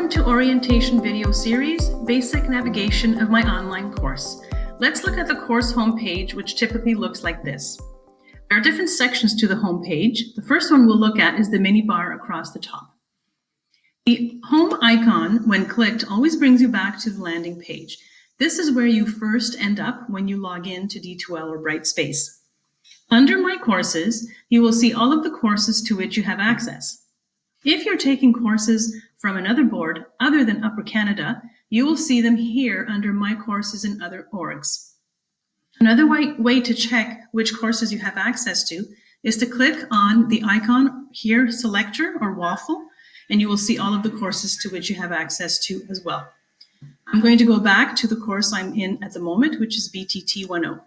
Welcome to Orientation Video Series, Basic Navigation of my online course. Let's look at the course homepage, which typically looks like this. There are different sections to the homepage. The first one we'll look at is the mini bar across the top. The home icon, when clicked, always brings you back to the landing page. This is where you first end up when you log in to D2L or Brightspace. Under My Courses, you will see all of the courses to which you have access. If you're taking courses from another board other than Upper Canada, you will see them here under My Courses and Other Orgs. Another way to check which courses you have access to is to click on the icon here, Selector or Waffle, and you will see all of the courses to which you have access to as well. I'm going to go back to the course I'm in at the moment, which is BTT 1.0.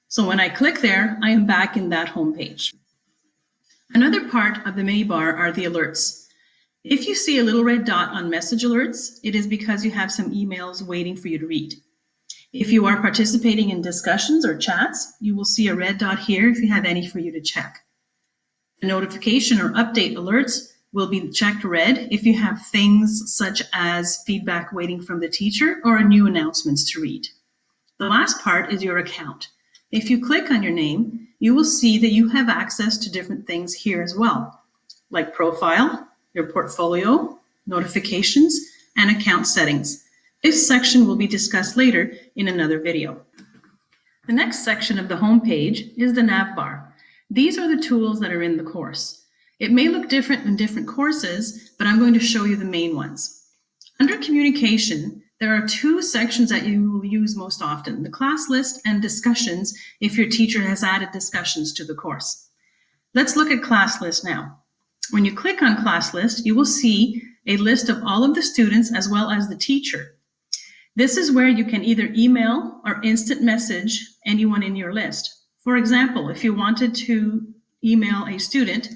So when I click there, I am back in that home page. Another part of the mini bar are the alerts. If you see a little red dot on message alerts, it is because you have some emails waiting for you to read. If you are participating in discussions or chats, you will see a red dot here if you have any for you to check. The notification or update alerts will be checked red if you have things such as feedback waiting from the teacher or new announcements to read. The last part is your account. If you click on your name, you will see that you have access to different things here as well, like profile, your portfolio, notifications, and account settings. This section will be discussed later in another video. The next section of the home page is the nav bar. These are the tools that are in the course. It may look different in different courses, but I'm going to show you the main ones. Under communication, there are two sections that you will use most often, the class list and discussions if your teacher has added discussions to the course. Let's look at class list now. When you click on class list, you will see a list of all of the students as well as the teacher. This is where you can either email or instant message anyone in your list. For example, if you wanted to email a student,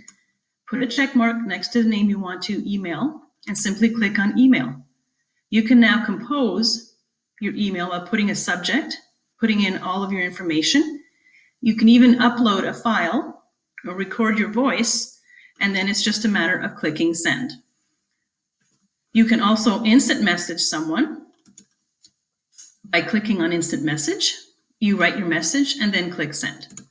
put a check mark next to the name you want to email and simply click on email. You can now compose your email by putting a subject, putting in all of your information. You can even upload a file or record your voice, and then it's just a matter of clicking send. You can also instant message someone by clicking on instant message. You write your message and then click send.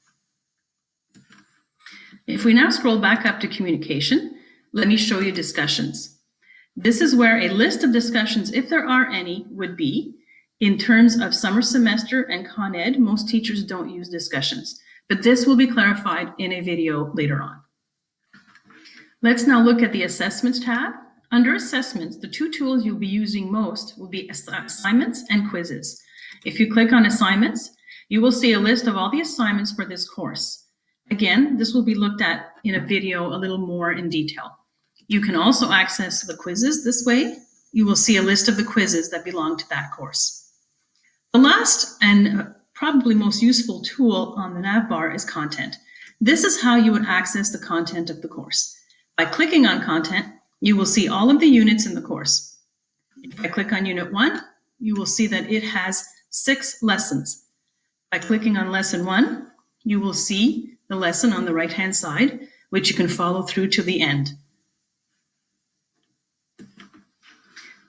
If we now scroll back up to communication, let me show you discussions. This is where a list of discussions, if there are any, would be. In terms of summer semester and Con Ed, most teachers don't use discussions, but this will be clarified in a video later on. Let's now look at the Assessments tab. Under Assessments, the two tools you'll be using most will be assignments and quizzes. If you click on Assignments, you will see a list of all the assignments for this course. Again, this will be looked at in a video a little more in detail. You can also access the quizzes this way. You will see a list of the quizzes that belong to that course. The last and probably most useful tool on the nav bar is content. This is how you would access the content of the course. By clicking on content, you will see all of the units in the course. If I click on Unit 1, you will see that it has 6 lessons. By clicking on Lesson 1, you will see the lesson on the right-hand side, which you can follow through to the end.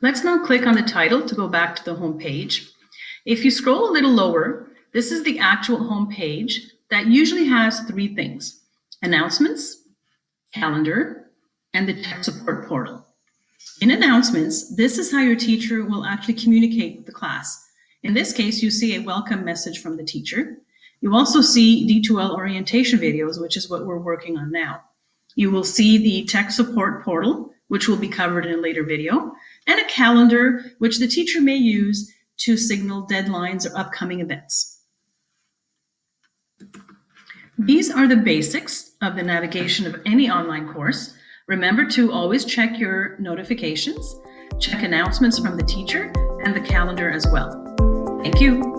Let's now click on the title to go back to the home page. If you scroll a little lower, this is the actual home page that usually has 3 things: announcements, calendar, and the tech support portal. In announcements, this is how your teacher will actually communicate with the class. In this case, you see a welcome message from the teacher. You also see D2L orientation videos, which is what we're working on now. You will see the tech support portal, which will be covered in a later video, and a calendar, which the teacher may use to signal deadlines or upcoming events. These are the basics of the navigation of any online course. Remember to always check your notifications, check announcements from the teacher, and the calendar as well. Thank you.